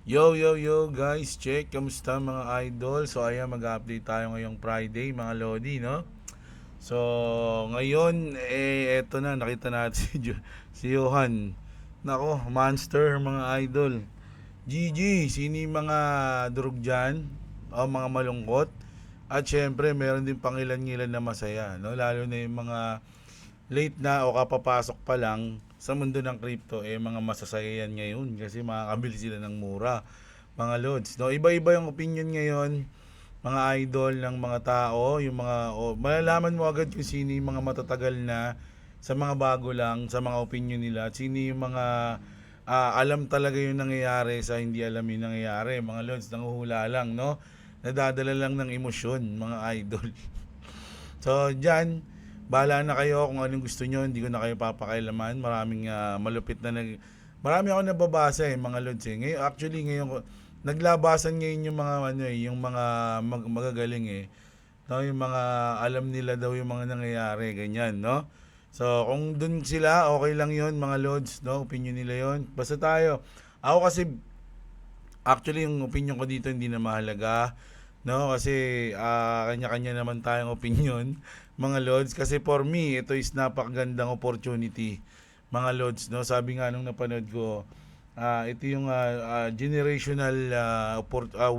Yo guys, check, kamusta mga idol? So ayan, mag-update tayo ngayong Friday mga lodi, no? So ngayon, eto na, nakita natin si Johan. Nako, monster mga idol. GG, sino yung mga durug dyan? O mga malungkot? At syempre, meron din pangilan-ngilan na masaya, no? Lalo na yung mga late na o kapapasok pa lang sa mundo ng crypto, mga masasaya yan ngayon kasi makakabili sila ng mura, mga lods, no? Iba-iba yung opinion ngayon, mga idol ng mga tao, yung mga malalaman mo agad kung sino yung mga matatagal na sa mga bago lang, sa mga opinion nila, at sino yung mga alam talaga yung nangyayari sa hindi alam yung nangyayari, mga lods, nanguhula lang, no? Nadadala lang ng emosyon, mga idol. So, dyan, bahala na kayo kung anong gusto nyo. Hindi ko na kayo papakailaman. Maraming malupit na marami ako nababasa mga lods Ngayon, actually, ngayon, naglabasan ngayon yung mga, yung mga magagaling No, yung mga alam nila daw yung mga nangyayari, ganyan, no? So, kung dun sila, okay lang yon mga lods, no? Opinion nila yon. Basta tayo. Ako kasi, actually, yung opinion ko dito hindi na mahalaga. No, kasi kanya-kanya naman tayong opinion, mga lods. Kasi for me, ito is napakagandang opportunity, mga lods. No, sabi nga nung napanood ko, ito yung generational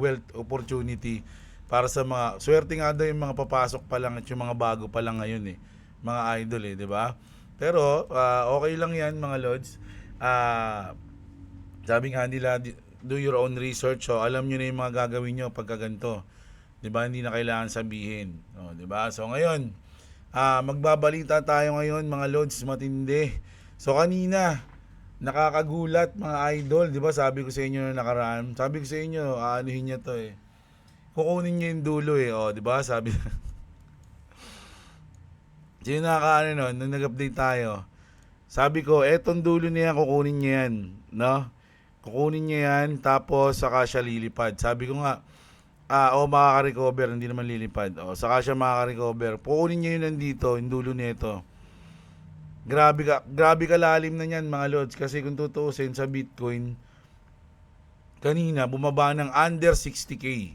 wealth opportunity para sa mga swerte nga daw yung mga papasok pa lang at yung mga bago pa lang ngayon mga idol di ba? Pero okay lang yan mga lods. Sabi nga nila, do your own research. So, alam nyo na yung mga gagawin nyo pagka ganito. 'Di ba? Hindi na kailangan sabihin. 'di ba? So, ngayon, magbabalita tayo ngayon, mga lods, matindi. So, kanina, nakakagulat, mga idol. 'Di ba? Sabi ko sa inyo na nakaraan. Sabi ko sa inyo, aanuhin niya 'to Kukunin niya yung dulo 'di ba? Sabi Sino nakakaano nun, nung nag-update tayo. Sabi ko, etong dulo niya, kukunin niya yan, no? Kukunin niya yan, tapos saka siya lilipad. Sabi ko nga, makaka-recover, hindi naman lilipad. Saka siya makaka-recover. Kukunin niya yun nandito, yung dulo nito. Grabe ka lalim na niyan, mga lods. Kasi kung tutuusin sa Bitcoin, kanina, bumaba ng under 60k.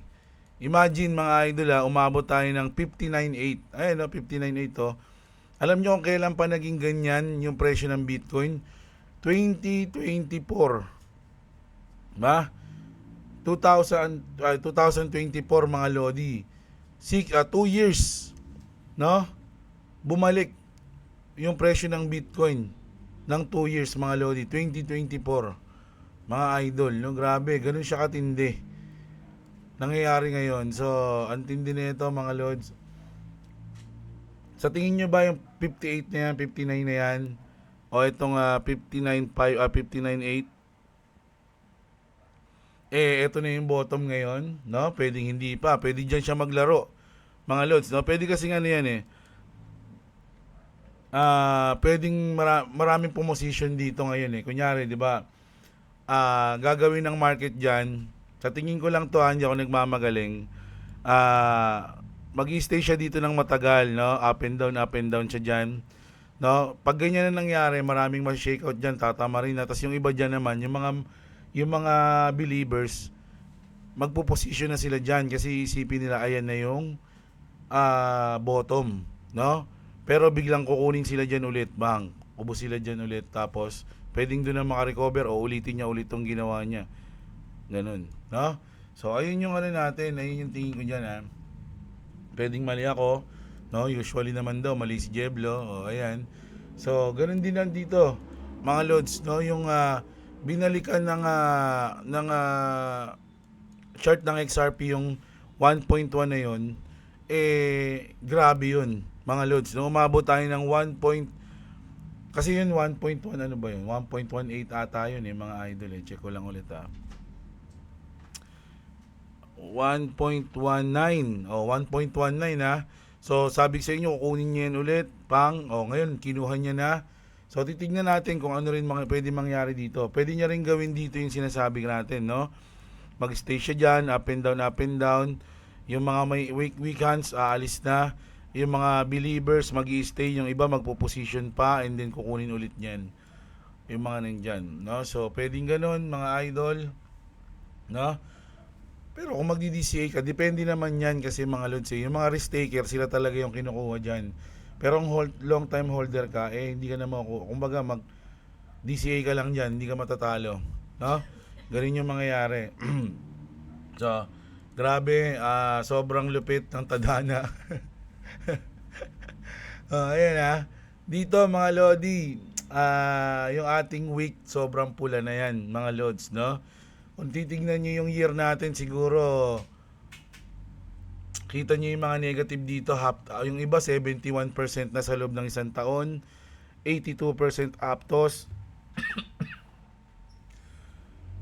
Imagine, mga idol, umabot tayo ng 59.8. Ayun, 59.8 to. Alam nyo kung kailan pa naging ganyan yung presyo ng Bitcoin? 2024. Ba? 2024 mga lodi. 2 years, no? Bumalik yung presyo ng Bitcoin ng 2 years mga lodi, 2024. Mga idol, no? Grabe, ganun siya katindi. Nangyayari ngayon. So, ang tindi nito mga lods. Sa tingin nyo ba yung 58 na yan, 59 na yan, o itong 59.5, 59.8, ito na yung bottom ngayon, no? Pwedeng hindi pa, pwede dyan siya maglaro, mga lods, no? Pwede kasi ano yan pwedeng maraming position dito ngayon Kunyari, di ba, gagawin ng market dyan, sa tingin ko lang to, hindi ako nagmamagaling, mag-i-stay siya dito ng matagal, no? Up and down siya dyan. No? Pag ganyan na nangyari, maraming mas-shake out dyan, tatama rin na. Tapos yung iba dyan naman, yung mga believers, magpo-position na sila dyan kasi isipin nila, ayan na yung bottom, no? Pero biglang kukunin sila dyan ulit, bang, ubos sila dyan ulit, tapos pwedeng doon na makarecover o ulitin niya ulit tong ginawa niya. Ganun, no? So, ayun yung ano natin, ayun yung tingin ko dyan, Pwedeng mali ako, no? Usually naman daw mali si Jeblo. Ayan. So, ganun din lang dito, mga lods, no? Yung binalikan ng chart ng XRP yung 1.1 na yun, grabe yun, mga lods. No? Umabot tayo ng 1. Kasi yun 1.1 ano ba yun? 1.18 ata yun mga idol Check ko lang ulit 1.19. 1.19 So, sabi sa inyo, kukunin niya yan ulit. Ngayon, kinuha niya na. So, titignan natin kung ano rin pwede mangyari dito. Pwede niya rin gawin dito yung sinasabi natin, no? Mag-stay siya dyan, up and down, up and down. Yung mga may weak hands, aalis na. Yung mga believers, mag-i-stay. Yung iba, magpo-position pa, and then kukunin ulit niyan. Yung mga nandyan, no? So, pwedeng ganun, mga idol. no? Pero kung magdi-DCA ka, depende naman yan kasi mga lods yung mga risk taker, sila talaga yung kinukuha dyan. Pero kung long time holder ka, hindi ka na makukuha. Kumbaga, DCA ka lang dyan, hindi ka matatalo. No? Ganun yung mangyayari. So, grabe, sobrang lupit ng Tadhana. Ayan Dito mga Lodi, yung ating week, sobrang pula na yan, mga Lods, no? Kung titignan nyo yung year natin, siguro, kita nyo yung mga negative dito, yung iba 71% na sa loob ng isang taon, 82% Aptos,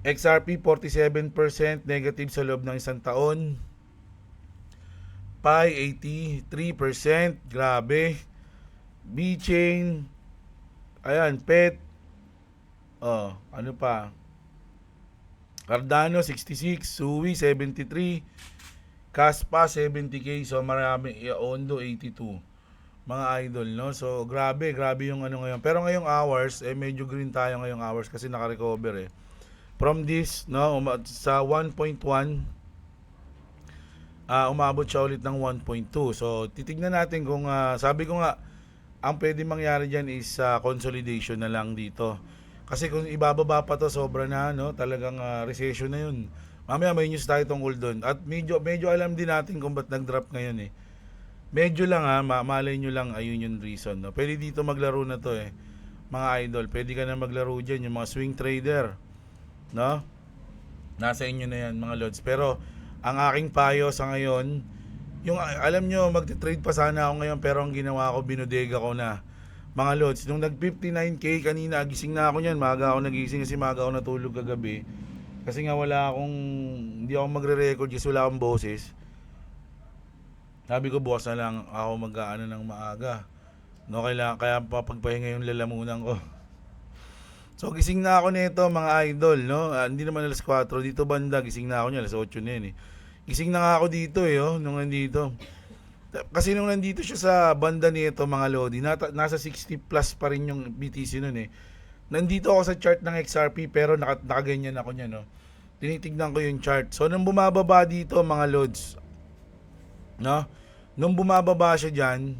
XRP 47% negative sa loob ng isang taon, Pi 83%, grabe, B-Chain, ayan, PET, ano pa, Cardano 66, Sui 73, Kaspa 70k, so marami, Ondo 82, mga idol, no? So grabe yung ano ngayon. Pero ngayong hours, medyo green tayo ngayong hours kasi naka-recover from this, no, sa 1.1, umabot siya ulit ng 1.2. So titignan natin kung sabi ko nga, ang pwede mangyari diyan is consolidation na lang dito. Kasi kung ibababa pa to, sobra na, no? Talagang recession na yun. Mamaya may news tayo tungkol doon. At medyo alam din natin kung ba't nag-drop ngayon Medyo lang malay nyo lang, ayun yung reason, no? Pwede dito maglaro na to mga idol. Pwede ka na maglaro dyan, yung mga swing trader, no? Nasa inyo na yan, mga lods. Pero ang aking payo sa ngayon, yung alam nyo, magte-trade pa sana ako ngayon, pero ang ginawa ko, binodega ko na. Mga lods, nung nag 59k kanina, gising na ako niyan. Maaga ako nagising kasi maaga ako natulog kagabi. Kasi nga hindi ako magre-record kasi wala akong boses. Sabi ko bukas na lang ako mag-aano ng maaga. No, kaya papagpahinga yung lalamunan ko. So gising na ako nito mga idol, no? Hindi naman alas 4 dito banda, gising na ako niya alas 8 na yun Gising na nga ako dito nung nandito. Kasi nung nandito siya sa banda nito mga Lodi, nasa 60 plus pa rin yung BTC nun Nandito ako sa chart ng XRP pero nakaganyan ako niya, no. Tinitignan ko yung chart. So nung bumababa dito mga Lods, no? Nung bumababa siya diyan,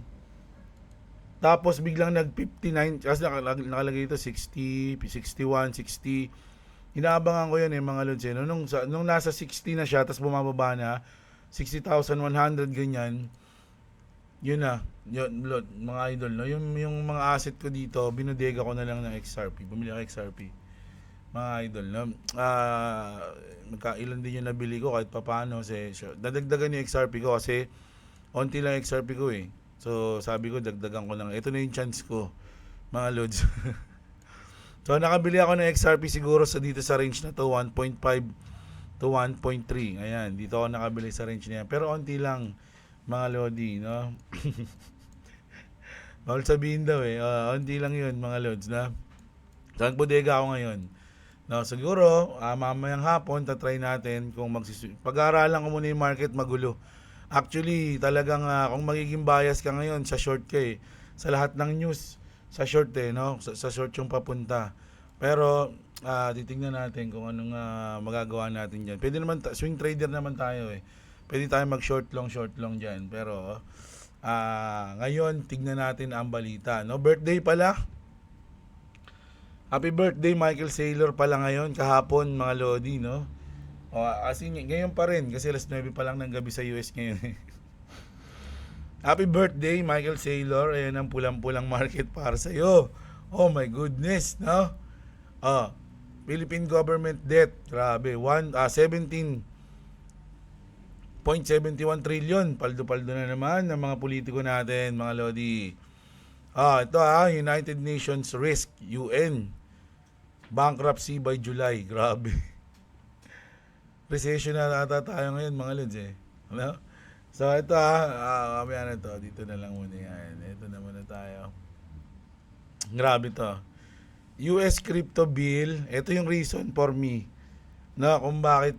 tapos biglang nag-59, kasi nakalagay ito 60, 61, 60. Inaabangan ko yun mga Lods Nung nasa 60 na siya, tapos bumababa na 60,100 ganyan. Yun mga idol, no? Yung mga asset ko dito, binodega ko na lang ng XRP. Bumili ako XRP. Mga idol, no? Ilan din yung nabili ko kahit papaano. Dadagdagan yung XRP ko kasi onti lang XRP ko So, sabi ko, dagdagan ko lang. Ito na yung chance ko, mga lods. So, nakabili ako ng XRP siguro dito sa range na to, 1.5 to 1.3. Ayan, dito ako nakabili sa range na yan. Pero onti lang, mga Lodi, no? Bawal sabihin daw onti lang yun, mga Lods, na. So, nagbodega ako ngayon. No, siguro, mamayang hapon, tatry natin kung pag-aaralan ko muna yung market, magulo. Actually, talagang kung magiging bias ka ngayon, sa short ka Sa lahat ng news, sa short no? Sa short yung papunta. Pero, titingnan natin kung anong magagawa natin dyan. Pwede naman, swing trader naman tayo Pwede tayo mag-short long dyan. Pero, ngayon, tignan natin ang balita. No? Birthday pala. Happy birthday, Michael Saylor pala ngayon. Kahapon, mga Lodi, no? As in, ngayon pa rin. Kasi alas 9 pa lang ng gabi sa US ngayon. Happy birthday, Michael Saylor. Ayan ang pulang-pulang market para sa'yo. Oh my goodness, no? Philippine government debt. Grabe. 17.71 trillion. Paldo-paldo na naman ng mga politiko natin, mga Lodi. Ito United Nations risk, UN. Bankruptcy by July. Grabe. Recession na ata tayo ngayon, mga Lods Ano? So ito mamaya na to. Dito na lang muna yan. Ito na muna tayo. Grabe to. US crypto bill. Ito yung reason for me na kung bakit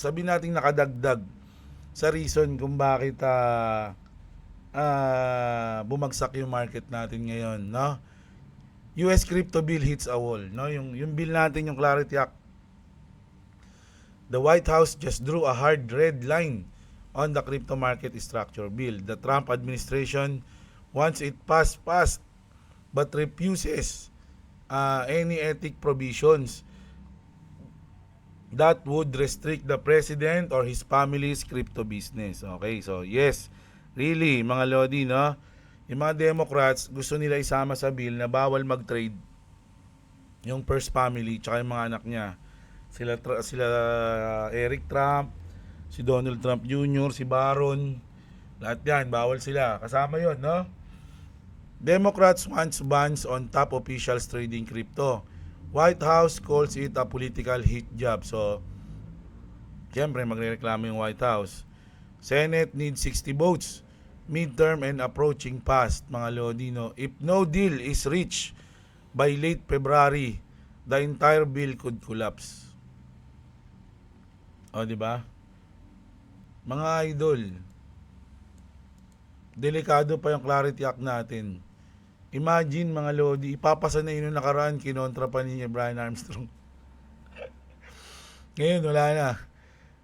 sabi nating nakadagdag sa reason kung bakit bumagsak yung market natin ngayon, no? US crypto bill hits a wall, no? Yung bill natin, yung Clarity Act, The White House just drew a hard red line on the crypto market structure bill. The Trump administration wants it passed but refuses any ethic provisions that would restrict the president or his family's crypto business. Okay, so yes, really mga lodi, no? Yung mga Democrats gusto nila isama sa bill na bawal mag-trade yung first family tsaka yung mga anak niya. Sila Eric Trump, si Donald Trump Jr., si Baron, lahat yan, bawal sila. Kasama yon, no? Democrats wants bans on top officials trading crypto. White House calls it a political hit job. So, siyempre magrereklamo yung White House. Senate needs 60 votes. Midterm and approaching past, mga Lodino. If no deal is reached by late February, the entire bill could collapse. O, di ba? Mga idol, delikado pa yung Clarity Act natin. Imagine mga Lodi, ipapasa na yun nakaraan, kinontra pa ni Brian Armstrong. Ngayon wala na.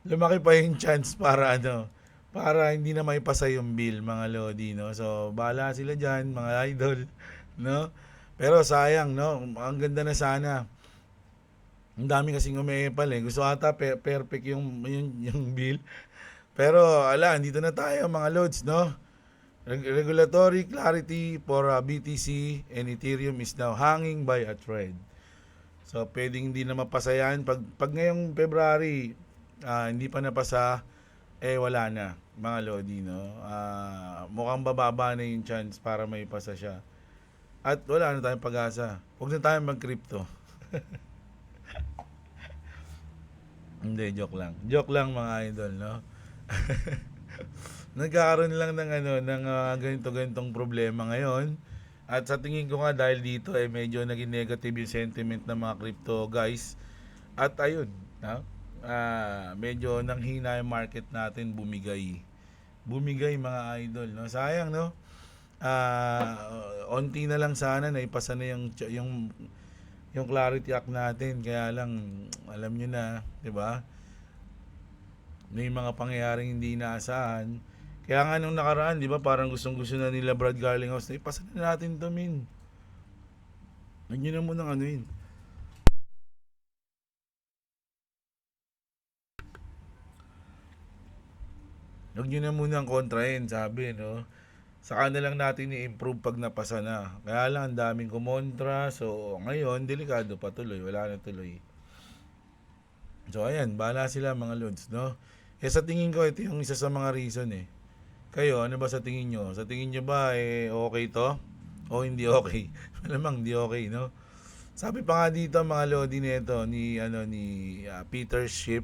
Lumaki pa yung chance para para hindi na maipasa yung bill, mga Lodi, no? So, bahala sila dyan, mga idol, no? Pero sayang, no? Ang ganda na sana. Ang dami kasing umiepal eh. Gusto ata perfect yung bill. Pero, dito na tayo, mga Lods, no? Regulatory clarity for BTC and Ethereum is now hanging by a thread. So, pwedeng hindi na mapasa yan. Pag ngayong February, hindi pa napasa, wala na, mga Lodi, no? Mukhang bababa na yung chance para may pasa siya. At wala na tayong pag-asa. Huwag na tayong mag-crypto. Hindi, joke lang. Joke lang, mga idol, no? Nagkakaroon lang ng ganitong problema ngayon. At sa tingin ko nga dahil dito medyo naging negative yung sentiment ng mga crypto guys. At ayun, medyo nanghina yung market natin, bumigay. Bumigay, mga idol, no? Sayang, no? Onti na lang sana na ipasa na yung Clarity Act natin. Kaya lang alam niyo na, 'di ba? May mga pangyayaring hindi inaasahan. Kaya nga nung nakaraan, di ba, parang gustong-gusto na nila Brad Garlinghouse na ipasa na natin to, min. Huwag nyo na munang anuin. Huwag nyo na munang kontrahin, sabi, no? Saka na lang natin i-improve pag napasa na. Kaya lang, ang daming kumontra. So, ngayon, delikado pa tuloy. Wala na tuloy. So, ayan, bahala sila, mga Lods, no? Sa tingin ko, ito yung isa sa mga reason, Kayo, ano ba sa tingin nyo? Sa tingin nyo ba, okay to? O hindi okay? Malamang hindi okay, no? Sabi pa nga dito, mga Lodi nito, ni Peter Schiff.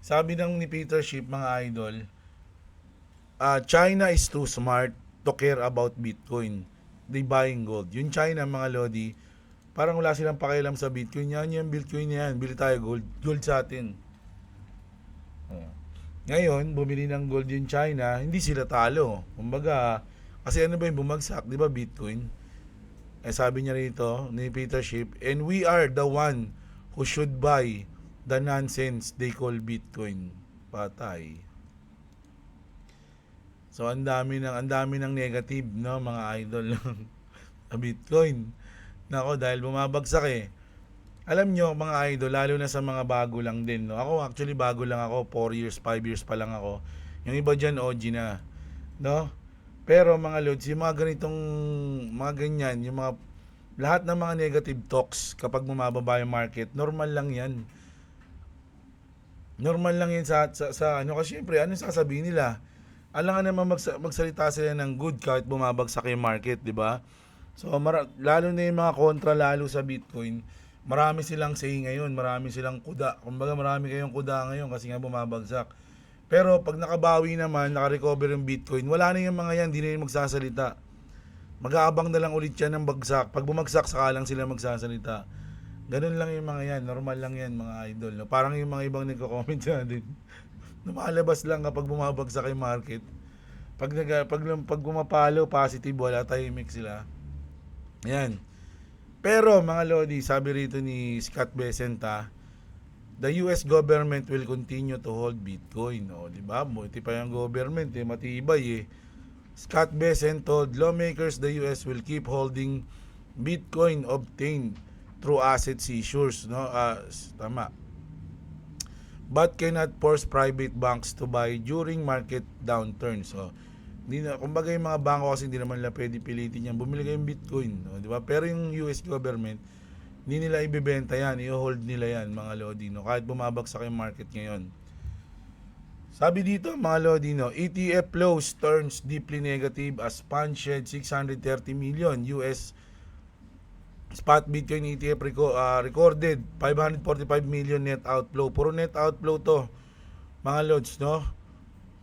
Sabi ni Peter Schiff, mga idol, China is too smart to care about Bitcoin. They buying gold. Yung China, mga Lodi, parang wala silang pakialam sa Bitcoin. Yung Bitcoin yan. Bili tayo gold. Gold sa atin. Ngayon, bumili ng gold yung China, hindi sila talo. Kumbaga, kasi ano ba yung bumagsak, di ba, Bitcoin? Sabi niya rito, ni Peter Schiff, and we are the one who should buy the nonsense they call Bitcoin. Patay. So, ang dami ng negative, no, mga idol ng Bitcoin. Nako, dahil bumabagsak Alam nyo, mga idol, lalo na sa mga bago lang din, no? Ako, actually, bago lang ako. 4 years, 5 years pa lang ako. Yung iba dyan, OG na. No? Pero, mga lods, yung mga ganitong, mga ganyan, yung mga, lahat ng mga negative talks kapag bumababa yung market, normal lang yan. Normal lang yan sa kasi syempre, ano sasabihin nila? Alangan naman magsalita sila ng good kahit bumabagsak yung market, di ba? So, lalo na yung mga kontra, lalo sa Bitcoin, marami silang say ngayon, marami silang kuda. Kumbaga marami kayong kuda ngayon kasi nga bumabagsak. Pero pag nakabawi naman, naka-recover yung Bitcoin, wala na yung mga yan, hindi na yung magsasalita. Mag-aabang na lang ulit yan ng bagsak. Pag bumagsak, saka lang sila magsasalita. Ganun lang yung mga yan, normal lang yan, mga idol. No? Parang yung mga ibang nagko-comment natin. Lumalabas lang kapag bumabagsak yung market. Pag gumapalo, positive, wala, tahimik sila. Yan. Pero mga Lodi, sabi rito ni Scott Besenta, the US government will continue to hold Bitcoin. O, di ba? Buti pa yung government, matibay eh. Scott Bessent told lawmakers the US will keep holding Bitcoin obtained through asset seizures, no? Tama. But cannot force private banks to buy during market downturns. So, hindi na, kumbaga yung mga bangko kasi hindi naman nila pwede pilitin yan. Bumili kayong Bitcoin, no? Di ba? Pero yung US government, hindi nila ibebenta yan, i-hold nila yan, mga Lodi, no? Kahit bumabagsak yung market ngayon. Sabi dito, mga Lodi, no? ETF flows turns deeply negative as fund shed 630 million US spot Bitcoin ETF recorded 545 million net outflow. Puro net outflow to, mga Lods, no?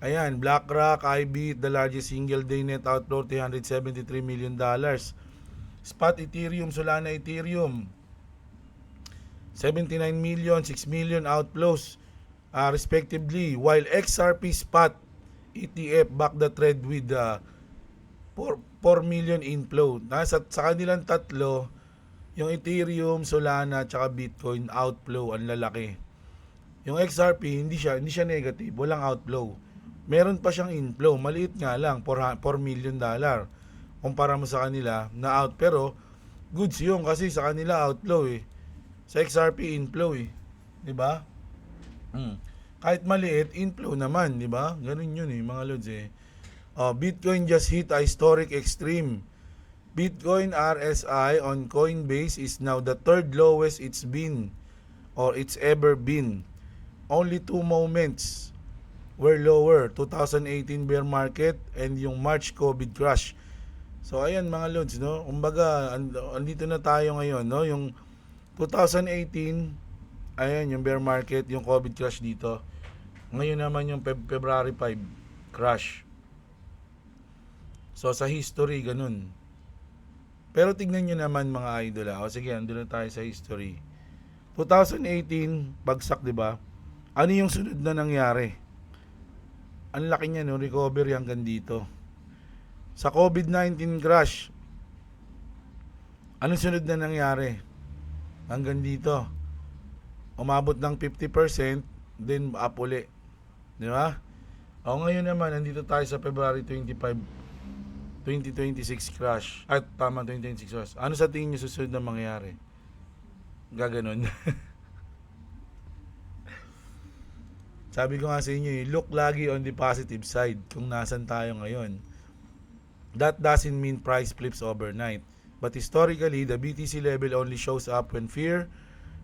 Ayan, BlackRock, IB, the largest single day net outflow, $373 million. Spot Ethereum, Solana Ethereum, 79 million, 6 million outflows, respectively. While XRP Spot ETF back the trend with 4 million inflow. Nasa sa kanilang tatlo, yung Ethereum, Solana, tsaka Bitcoin outflow ang lalaki. Yung XRP hindi siya negative, walang outflow. Meron pa siyang inflow, maliit nga lang, $4 million. Kumpara mo sa kanila na out, pero goods yung kasi sa kanila outflow eh. Sa XRP inflow eh. 'Di ba? Kahit maliit, inflow naman, 'di ba? Ganun 'yun eh, mga lods eh. Bitcoin just hit a historic extreme. Bitcoin RSI on Coinbase is now the third lowest it's been or it's ever been. Only two moments were lower, 2018 bear market and yung March COVID crash. So ayan mga lods, no? Kumbaga andito na tayo ngayon, no? Yung 2018, ayan yung bear market, yung COVID crash dito. Ngayon naman yung February 5 crash. So sa history ganun. Pero tignan nyo naman mga idol. O sige, andun na tayo sa history. 2018, bagsak, di ba? Ano yung sunod na nangyari? Ang laki niya, no? Recovery hanggang dito. Sa COVID-19 crash, ano sunod na nangyari? Hanggang dito. Umabot ng 50%, then up uli. Di ba? O ngayon naman, nandito tayo sa February 25, 2026 crash. At tama, 2026 crash. Ano sa tingin nyo susunod na mangyayari? Gaganon. Sabi ko nga sa inyo, look lagi on the positive side kung nasan tayo ngayon. That doesn't mean price flips overnight. But historically, the BTC level only shows up when fear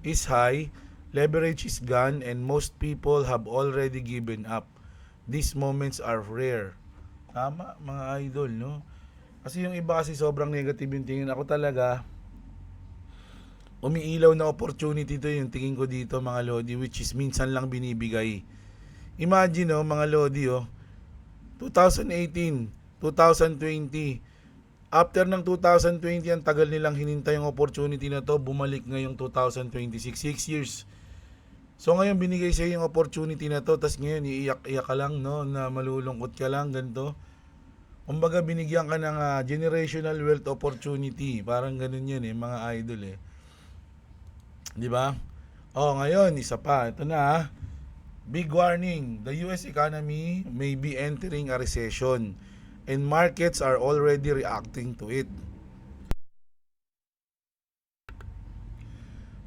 is high, leverage is gone, and most people have already given up. These moments are rare. Tama, mga idol, no? Kasi yung iba kasi sobrang negative yung tingin. Ako talaga, umiilaw na opportunity to yung tingin ko dito, mga Lodi, which is minsan lang binibigay. Imagine, no, mga Lodi, 2018, 2020, after ng 2020, ang tagal nilang hinintay yung opportunity na to, bumalik ngayong 2026, 6 years. So ngayon binigay sa iyo yung opportunity na to, tas ngayon iiyak-iyak ka lang, no, na malulungkot ka lang, ganito. Kumbaga binigyan ka ng generational wealth opportunity. Parang ganun yun eh, mga idol eh. Di ba? Ngayon, isa pa. Ito na. Big warning. The US economy may be entering a recession and markets are already reacting to it.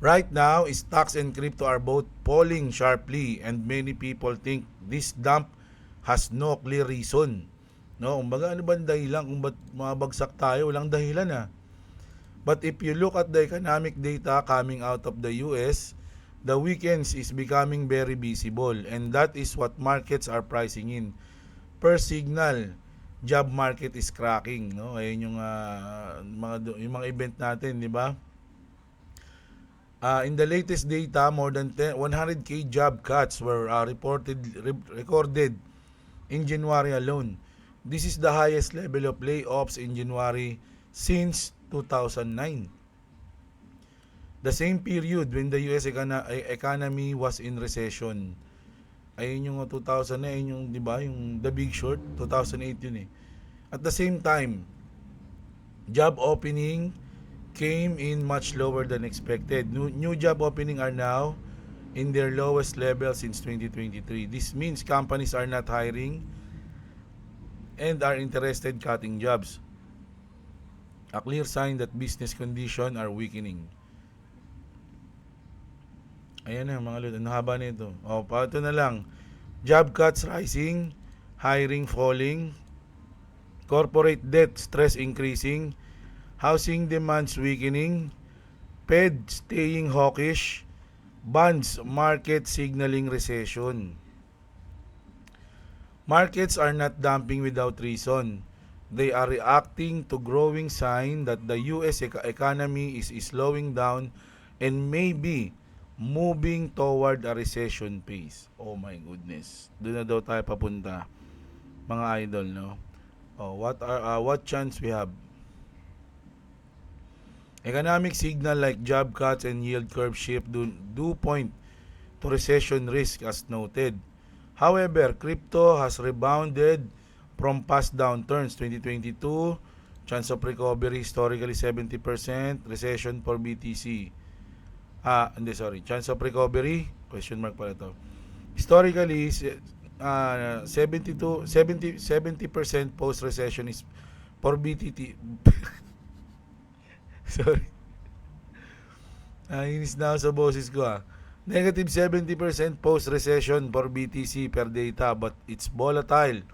Right now, stocks and crypto are both falling sharply and many people think this dump has no clear reason. No, kumbaga ano ba ang dahilan kung ba't mabagsak tayo? Walang dahilan But if you look at the economic data coming out of the US, the weakness is becoming very visible and that is what markets are pricing in. Per signal, job market is cracking, no? Ayun yung mga event natin, di ba? In the latest data, more than 100k job cuts were recorded in January alone. This is the highest level of layoffs in January since 2009. The same period when the US economy was in recession. Ayun yung 2000 na, ayun yung, di ba, yung The Big Short, 2008 yun eh. At the same time, job opening came in much lower than expected. New job opening are now in their lowest level since 2023. This means companies are not hiring and are interested cutting jobs. A clear sign that business conditions are weakening. Ayan na mga lod, ang haba nito. O, pato na lang. Job cuts rising, hiring falling, corporate debt stress increasing, housing demands weakening, Fed staying hawkish, bonds market signaling recession. Markets are not dumping without reason. They are reacting to growing sign that the US economy is slowing down and maybe moving toward a recession phase. Oh my goodness. Doon na daw tayo papunta, mga idol, no? Oh, what chance we have? Economic signal like job cuts and yield curve shift do point to recession risk as noted. However, crypto has rebounded from past downturns. 2022, chance of recovery historically 70%, recession for BTC. Chance of recovery, question mark pala to. Historically, 70% post-recession is for BTT. Sorry. Inis na ako sa boses ko Negative 70% post-recession for BTC per data, but it's volatile.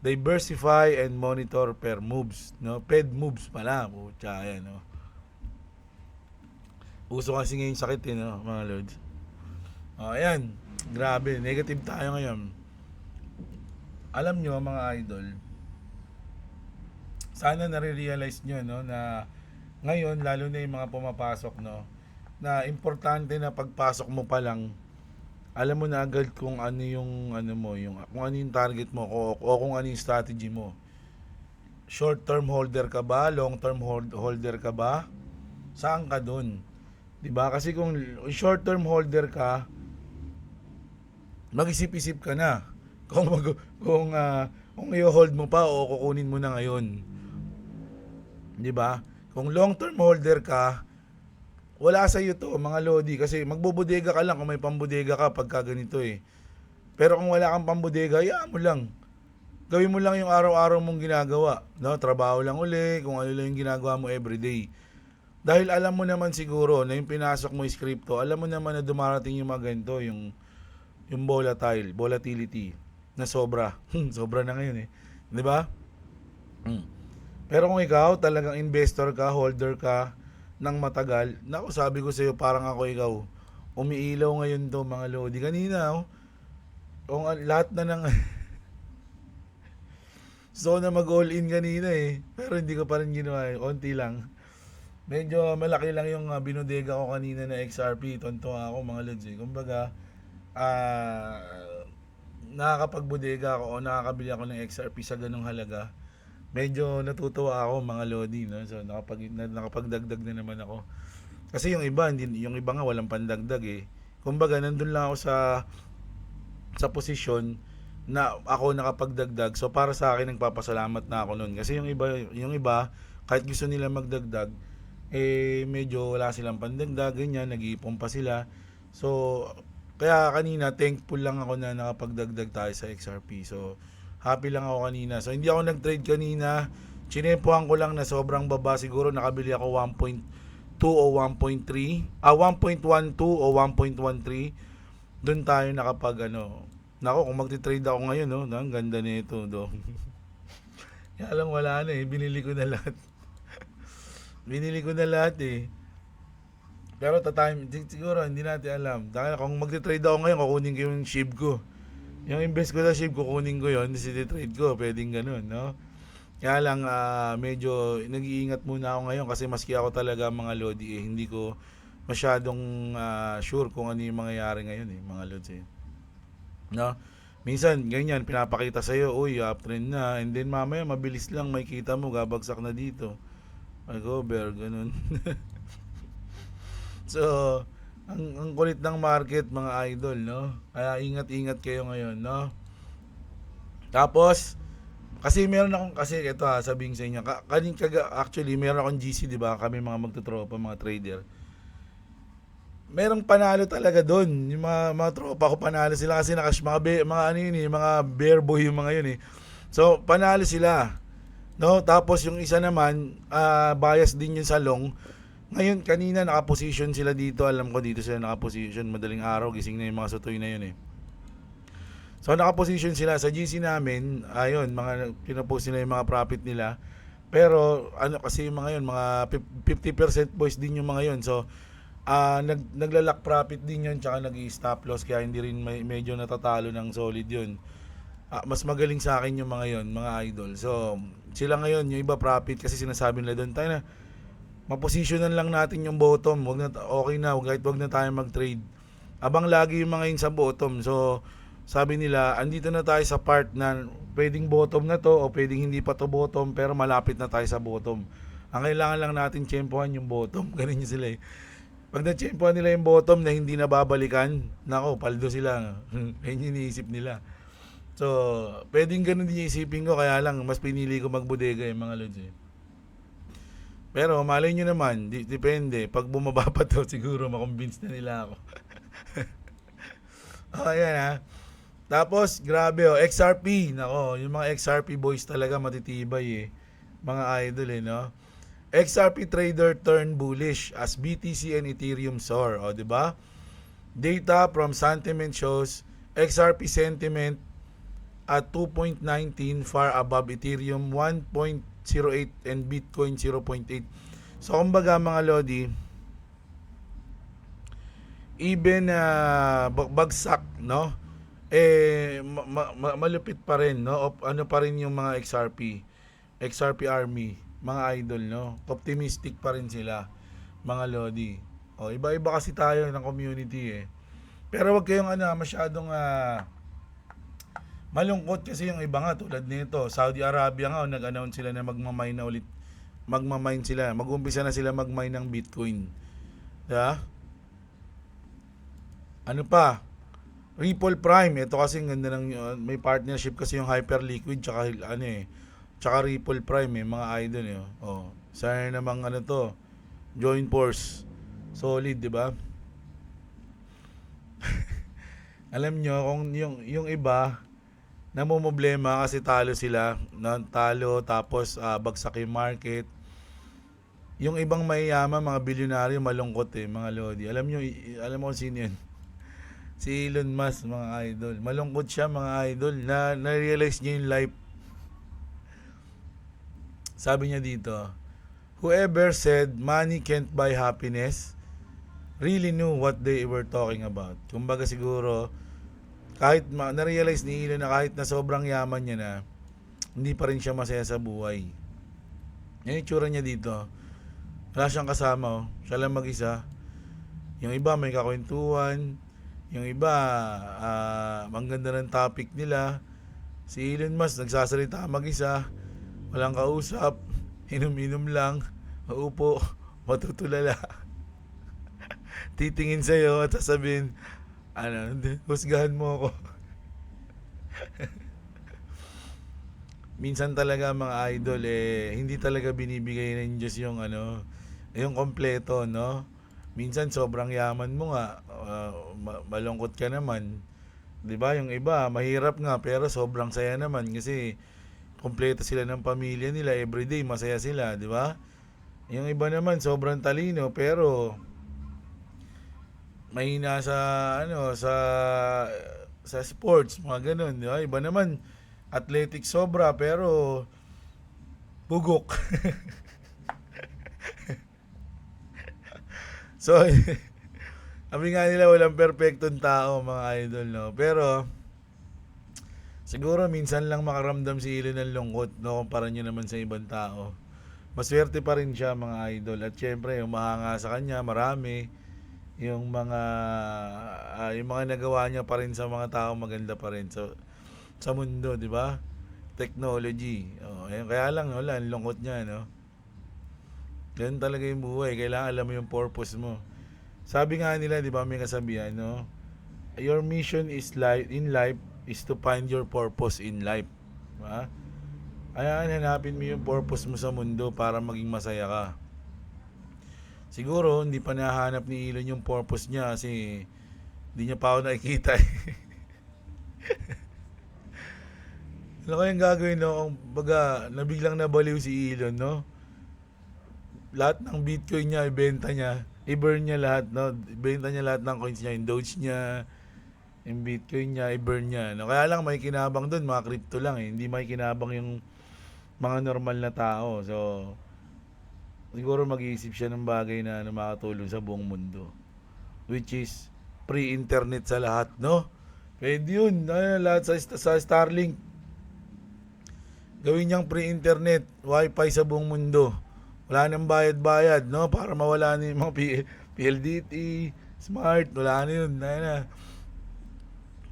Diversify and monitor per moves, no? Fed moves pala, pucha, ayan, no? Uso kasi ngayon sakit, no, mga lords. Ayan, grabe, negative tayo ngayon. Alam nyo, mga idol, sana nare-realize nyo, no, na ngayon, lalo na yung mga pumapasok, no, na importante na pagpasok mo pa lang, alam mo na agad kung ano yung kung ano yung target mo o kung ano yung strategy mo. Short term holder ka ba, long term holder ka ba? Saan ka doon? 'Di ba? Kasi kung short term holder ka, mag-isip-isip ka na kung i-hold mo pa o kukunin mo na ngayon. 'Di ba? Kung long term holder ka, wala sa iyo to, mga lodi, kasi magbubodega ka lang kung may pambodega ka pagka ganito Pero kung wala kang pambodega, hayaan mo lang. Gawin mo lang yung araw-araw mong ginagawa, no? Trabaho lang uli, kung ano lang yung ginagawa mo everyday. Dahil alam mo naman siguro na yung pinasok mo is crypto, alam mo naman na dumarating yung mga ganito, yung volatility na sobra. Sobra na ngayon 'Di ba? Pero kung ikaw talagang investor ka, holder ka ng matagal, naku, sabi ko sa iyo, parang ikaw, umiilaw ngayon to, mga lodi. Kanina, kung lahat na ng so na mag-all in kanina pero hindi ko pa rin ginawa konti lang. Medyo malaki lang yung binodega ko kanina na XRP, tonto ako, mga lods Kumbaga, nakakapagbodega ako o nakakabili ako ng XRP sa ganung halaga. Medyo natutuwa ako, mga lodi, no? So nakapagdagdag na naman ako. Kasi yung iba nga walang pandagdag Kumbaga nandun lang ako sa posisyon na ako nakapagdagdag. So para sa akin nagpapasalamat na ako noon. Kasi yung iba kahit gusto nila magdagdag, medyo wala silang pandagdag, ganyan, nag-iipon pa sila. So kaya kanina thankful lang ako na nakapagdagdag tayo sa XRP. So happy lang ako kanina. So hindi ako nag-trade kanina. Chinepohan ko lang na sobrang baba. Siguro nakabili ako 1.2 o 1.3. 1.12 o 1.13. Doon tayo nakapag Nako, kung magti-trade ako ngayon, no, ang ganda nito, do. Kaya lang wala na binili ko na lahat. Binili ko na lahat Pero siguro hindi natin alam. Dahil kung magti-trade ako ngayon, kukunin ko yung SHIB ko. Yung invest ko sa SHIB, kukunin ko yun, trade ko, pwedeng ganun, no? Kaya lang, medyo nag-iingat muna ako ngayon kasi maski ako talaga, mga lodi, hindi ko masyadong sure kung ano yung mangyayari ngayon, mga lods, no? Minsan, ganyan, pinapakita sa'yo, uy, uptrend na, and then mamaya, mabilis lang, makikita mo, gabagsak na dito. Mag-over, ganun. So, ang kulit ng market, mga idol, no? Kaya ingat-ingat kayo ngayon, no? Tapos, kasi meron akong, kasi ito sabihin sa inyo, actually, meron akong GC, di ba? Kami mga magtutropa, mga trader. merong panalo talaga doon. Yung mga tropa ko panalo sila kasi mga ano yun eh, mga bear boy yung mga yun eh. So, panalo sila. No, tapos yung isa naman, bias din yung salong. Ngayon, kanina nakaposition sila dito. Alam ko dito sila nakaposition. Madaling araw, gising na yung mga sutoy na yun eh. So, nakaposition sila sa GC namin. Ayun, mga pinopost nila yung mga profit nila. Pero, ano kasi yung mga yun, mga 50% boys din yung mga yun. So, naglalak profit din yun, tsaka nag-i-stop loss. Kaya hindi rin medyo natatalo ng solid yun. Mas magaling sa akin yung mga yon, mga idol. So, sila ngayon, yung iba profit kasi sinasabi nila doon, tayo na, maposisyonan lang natin yung bottom. Okay na, wag na tayo mag-trade. Abang lagi yung mga yun sa bottom. So, sabi nila, andito na tayo sa part na pwedeng bottom na to o pwedeng hindi pa to bottom pero malapit na tayo sa bottom. Ang kailangan lang natin tsempohan yung bottom. Ganun yun sila eh. Pag na-tsempohan nila yung bottom na hindi na babalikan, nako, paldo sila. Ayun yung iniisip nila. So, pwedeng ganun din yung isipin ko, kaya lang mas pinili ko magbodega yung mga lods eh. Pero malay nyo naman, depende. Pag bumaba pa to, siguro makonvince na nila ako. Ayan ha. Tapos, grabe oh, XRP. Nako, yung mga XRP boys talaga matitibay eh. Mga idol eh, no? XRP trader turn bullish as BTC and Ethereum soar. O, di ba? Data from sentiment shows XRP sentiment at 2.19 far above Ethereum 1.08 and Bitcoin 0.8. So kumbaga mga lodi, even bagsak, no? Malupit pa rin, no? Ano pa rin yung mga XRP army, mga idol, no? Optimistic pa rin sila, mga lodi. O iba-iba kasi tayo ng community eh. Pero wag kayong masyadong malungkot kasi yung iba nga tulad nito, Saudi Arabia nga nag-announce sila na magmamine na ulit. Magmamine sila, mag-umpisa na sila magmine ng Bitcoin. Diba? Ano pa? Ripple Prime, ito kasi ganda ng may partnership kasi yung Hyperliquid tsaka tsaka Ripple Prime mga idol eh. Oh, sana namang to, join force. Solid, 'di ba? Alam nyo kung yung iba namumblema kasi talo sila, talo tapos bagsak yung market. Yung ibang mayayaman, mga bilyonaryo malungkot eh, mga lodi. Alam mo kung sino yun? Si Elon Musk, mga idol. Malungkot siya, mga idol, na-realize niya yung life. Sabi niya dito, whoever said money can't buy happiness really knew what they were talking about. Kumbaga siguro, kahit na-realize ni Elon na kahit na sobrang yaman niya na, hindi pa rin siya masaya sa buhay. Yan yung tsura niya dito. Wala siyang kasama, oh. Siya lang mag-isa. Yung iba may kakwentuhan. Yung iba, ang ganda ng topic nila. Si Elon Musk nagsasalita mag-isa. Walang kausap. Inom-inom lang. Maupo. Matutulala. Titingin sa'yo at sasabihin, husgahan mo ako. Minsan talaga mga idol hindi talaga binibigay ng Diyos yung yung kompleto, no? Minsan sobrang yaman mo nga, malungkot ka naman. 'Di ba? Yung iba mahirap nga pero sobrang saya naman kasi kompleto sila ng pamilya nila, everyday masaya sila, 'di ba? Yung iba naman sobrang talino pero mahina sa sports, mga ganun, di ba? Iba naman athletic sobra pero bugok. So, sabi nga nila walang perfectong tao, mga idol, no? Pero siguro minsan lang makaramdam si Elon ng lungkot, no? Kumpara nyo naman sa ibang tao. Maswerte pa rin siya, mga idol. At syempre, yung mahanga sa kanya, marami. Yung mga nagawa niya pa rin sa mga tao, maganda pa rin sa mundo, di ba? Technology. Kaya lang, wala, ang lungkot niya, no? Ganun talaga yung buhay. Kailangan alam mo yung purpose mo. Sabi nga nila, di ba, may kasabihan, no? Your mission in life is to find your purpose in life. Diba? Ayan, hanapin mo yung purpose mo sa mundo para maging masaya ka. Siguro hindi pa nahanap ni Elon yung purpose niya kasi hindi niya pa ako nakikita eh. Ano kayang gagawin, no? Kung baga, nabiglang nabaliw si Elon, no? Lahat ng Bitcoin niya, ibenta niya. I-burn niya lahat, no? Ibenta niya lahat ng coins niya. Yung Doge niya, yung Bitcoin niya, i-burn niya. No? Kaya lang, may kinabang dun, mga crypto lang eh. Hindi may kinabang yung mga normal na tao. So, siguro mag-iisip siya ng bagay na makatulong sa buong mundo. Which is, pre-internet sa lahat, no? Pwede yun. Lahat sa Starlink. Gawin niyang pre-internet, wifi sa buong mundo. Wala nang bayad-bayad, no? Para mawala na yung mga PLDT, smart, wala na yun.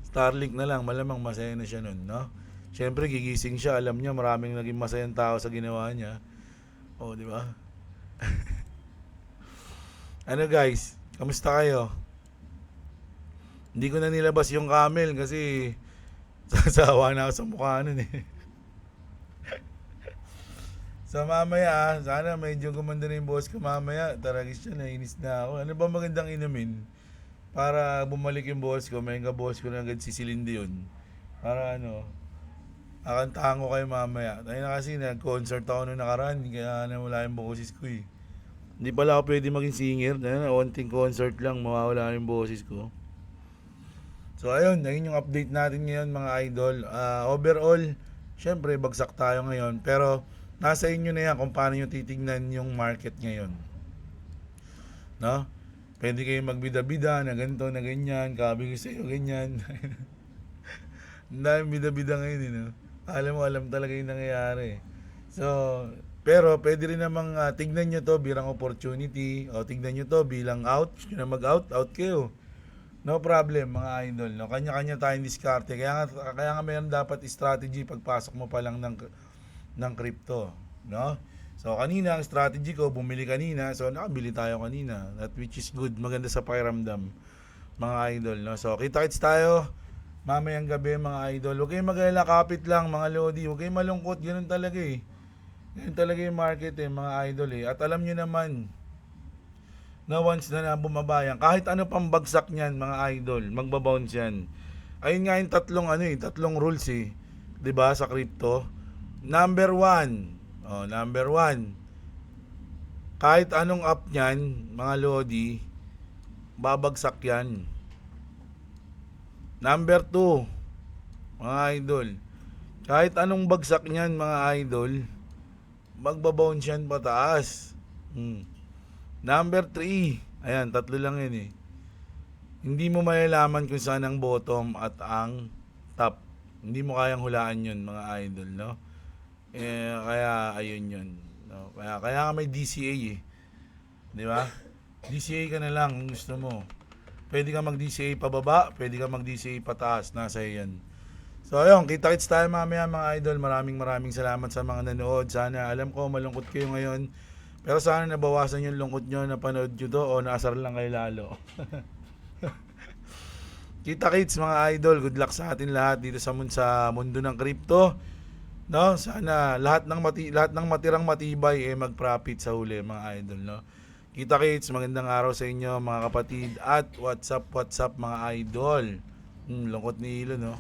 Starlink na lang, malamang masaya na siya nun, no? Siyempre, gigising siya, alam niya maraming naging masayang tao sa ginawa niya. O, di ba? Ano guys, kamusta kayo? Hindi ko na nilabas yung camel kasi sasawa na ako sa mukha nun eh. So mamaya sana medyo gumanda na yung boss ko mamaya. Taragis siya, nainis na ako. Ano ba magandang inumin? Para bumalik yung boss ko, may boss ko na agad sisilindi yun. Para akantahan ko kayo mamaya. Tayo na kasi nag-concert ako nung nakaraan, kaya wala yung boses ko eh. Hindi pala ako pwede maging singer. Onting concert lang, mawawala yung boses ko. So ayun yung update natin ngayon mga idol. Overall, syempre bagsak tayo ngayon. Pero nasa inyo na yan kung paano nyo titignan yung market ngayon. No? Pwede kayo magbida-bida na ganito, na ganyan. Kabi ko sa'yo, ganyan. Ang daming bida-bida ngayon, no? Alam talaga yung nangyayari. So, pero pwede rin namang tignan nyo to bilang opportunity. O tignan nyo to bilang out. Gusto nyo na mag-out, out kayo. No problem mga idol. No? Kanya-kanya tayong diskarte. Kaya nga mayroon dapat strategy pagpasok mo pa lang ng crypto, no? So kanina ang strategy ko, bumili kanina, so nakabili tayo kanina, that which is good, maganda sa pakiramdam mga idol, no? So kita-kits tayo mamayang gabi mga idol. Huwag kayong mag-alala, kapit lang mga lodi, huwag kayong malungkot, ganun talaga eh. Ganun talaga yung market eh mga idol eh. At alam nyo naman na once na bumaba yan, kahit ano pang bagsak niyan mga idol, magbabounce yan. Ayun nga yung tatlong rules eh, 'di ba, sa crypto. Number one, kahit anong up niyan, mga lodi, babagsak yan. Number 2, mga idol, kahit anong bagsak niyan, mga idol, magbabounce yan pataas. Number 3, ayan, tatlo lang yun eh. Hindi mo malalaman kung saan ang bottom at ang top. Hindi mo kayang hulaan yun, mga idol, no? Kaya ayun yun, no? Kaya nga may DCA eh, di ba? DCA ka na lang kung gusto mo. Pwede ka mag-DCA pababa, pwede ka mag-DCA pataas, nasa yan. So ayun, kita-kits tayo mamaya mga idol. Maraming salamat sa mga nanood. Sana, alam ko malungkot kayo ngayon, pero sana nabawasan yung lungkot nyo, napanood nyo to, o naasar lang kayo lalo. Kita-kits mga idol, good luck sa atin lahat dito sa mundo ng crypto. No, sana lahat ng matirang matibay mag-profit sa huli mga idol, no. Kita-kits, magandang araw sa inyo mga kapatid at what's up mga idol. Lungkot ni Elon, no.